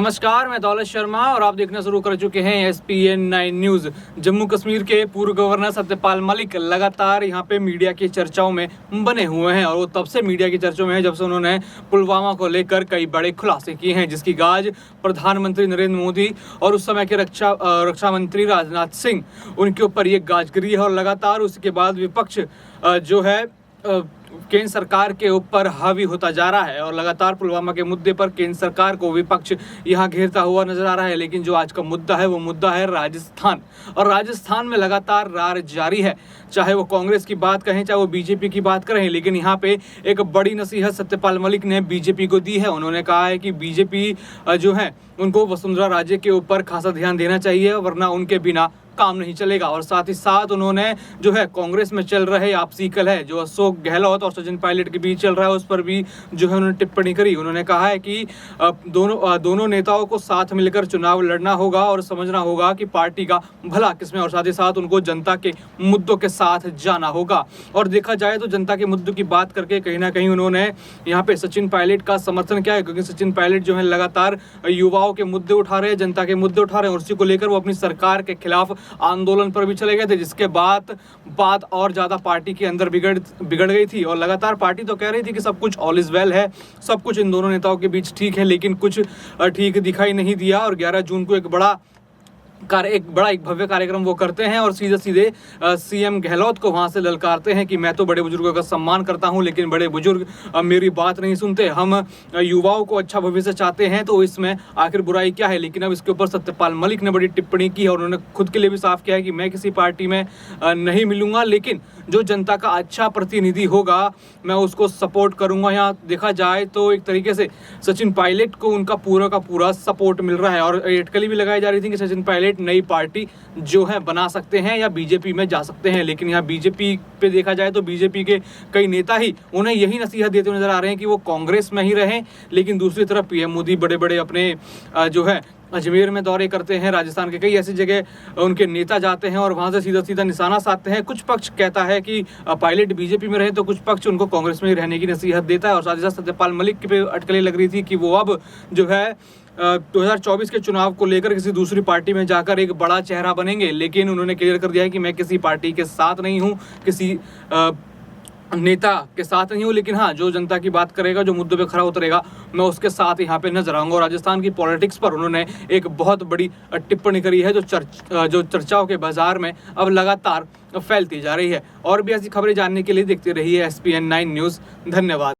नमस्कार, मैं दौलत शर्मा और आप देखना शुरू कर चुके हैं SPN9 न्यूज़। जम्मू कश्मीर के पूर्व गवर्नर सत्यपाल मलिक लगातार यहां पे मीडिया की चर्चाओं में बने हुए हैं और वो तब से मीडिया की चर्चाओं में है जब से उन्होंने पुलवामा को लेकर कई बड़े खुलासे किए हैं, जिसकी गाज प्रधानमंत्री नरेंद्र मोदी और उस समय के रक्षा मंत्री राजनाथ सिंह उनके ऊपर ये गाज गिरी है। और लगातार उसके बाद विपक्ष जो है केंद्र सरकार के ऊपर हावी होता जा रहा है और लगातार पुलवामा के मुद्दे पर केंद्र सरकार को विपक्ष यहां घेरता हुआ नजर आ रहा है। लेकिन जो आज का मुद्दा है वो मुद्दा है राजस्थान, और राजस्थान में लगातार रार जारी है। चाहे वो कांग्रेस की बात कहें, चाहे वो बीजेपी की बात करें, लेकिन यहाँ पे एक बड़ी नसीहत सत्यपाल मलिक ने बीजेपी को दी है। उन्होंने कहा है कि बीजेपी जो है उनको वसुंधरा राजे के ऊपर खासा ध्यान देना चाहिए, वरना उनके बिना काम नहीं चलेगा। और साथ ही साथ उन्होंने जो है कांग्रेस में चल रहे आपसी कलह जो अशोक गहलोत और सचिन पायलट के बीच चल रहा है उस पर भी जो है उन्होंने टिप्पणी करी। उन्होंने कहा है कि दोनों नेताओं को साथ मिलकर चुनाव लड़ना होगा और समझना होगा कि पार्टी का भला किसमें, और साथ ही साथ उनको जनता के मुद्दों के साथ जाना होगा। और देखा जाए तो जनता के मुद्दों की बात करके कहीं ना कहीं उन्होंने यहाँ पे सचिन पायलट का समर्थन किया है, क्योंकि सचिन पायलट जो है लगातार युवाओं के मुद्दे उठा रहे हैं, जनता के मुद्दे उठा रहे हैं, और उसी को लेकर वो अपनी सरकार के खिलाफ आंदोलन पर भी चले गए थे, जिसके बाद बात और ज्यादा पार्टी के अंदर बिगड़ गई थी। और लगातार पार्टी तो कह रही थी कि सब कुछ ऑल इज वेल है, सब कुछ इन दोनों नेताओं के बीच ठीक है, लेकिन कुछ ठीक दिखाई नहीं दिया। और 11 जून को एक बड़ा भव्य कार्यक्रम वो करते हैं और सीधे सीएम गहलोत को वहां से ललकारते हैं कि मैं तो बड़े बुजुर्गों का सम्मान करता हूं, लेकिन बड़े बुजुर्ग मेरी बात नहीं सुनते। हम युवाओं को अच्छा भविष्य चाहते हैं, तो इसमें आखिर बुराई क्या है। लेकिन अब इसके ऊपर सत्यपाल मलिक ने बड़ी टिप्पणी की है और उन्होंने खुद के लिए भी साफ किया है कि मैं किसी पार्टी में नहीं मिलूंगा, लेकिन जो जनता का अच्छा प्रतिनिधि होगा मैं उसको सपोर्ट करूंगा। यहाँ देखा जाए तो एक तरीके से सचिन पायलट को उनका पूरा का पूरा सपोर्ट मिल रहा है। और अटकलें भी लगाई जा रही थी कि सचिन पायलट नई पार्टी जो है बना सकते हैं या बीजेपी में जा सकते हैं। लेकिन यहाँ बीजेपी पे देखा जाए तो बीजेपी के कई नेता ही उन्हें यही नसीहत देते हुए नजर आ रहे हैं कि वो कांग्रेस में ही रहें। लेकिन दूसरी तरफ पीएम मोदी बड़े बड़े अपने जो है अजमेर में दौरे करते हैं, राजस्थान के कई ऐसी जगह उनके नेता जाते हैं और वहां से सीधा निशाना साधते हैं। कुछ पक्ष कहता है कि पायलट बीजेपी में रहे, तो कुछ पक्ष उनको कांग्रेस में ही रहने की नसीहत देता है। और साथ ही साथ सत्यपाल मलिक पे अटकलें लग रही थी कि वो अब जो है 2024 के चुनाव को लेकर किसी दूसरी पार्टी में जाकर एक बड़ा चेहरा बनेंगे। लेकिन उन्होंने क्लियर कर दिया है कि मैं किसी पार्टी के साथ नहीं हूँ, किसी नेता के साथ नहीं हूँ, लेकिन हाँ जो जनता की बात करेगा, जो मुद्दों पे खरा उतरेगा, मैं उसके साथ यहाँ पे नजर आऊंगा। और राजस्थान की पॉलिटिक्स पर उन्होंने एक बहुत बड़ी टिप्पणी करी है जो चर्चाओं के बाजार में अब लगातार फैलती जा रही है। और भी ऐसी खबरें जानने के लिए देखते रहिए SPN9 न्यूज़। धन्यवाद।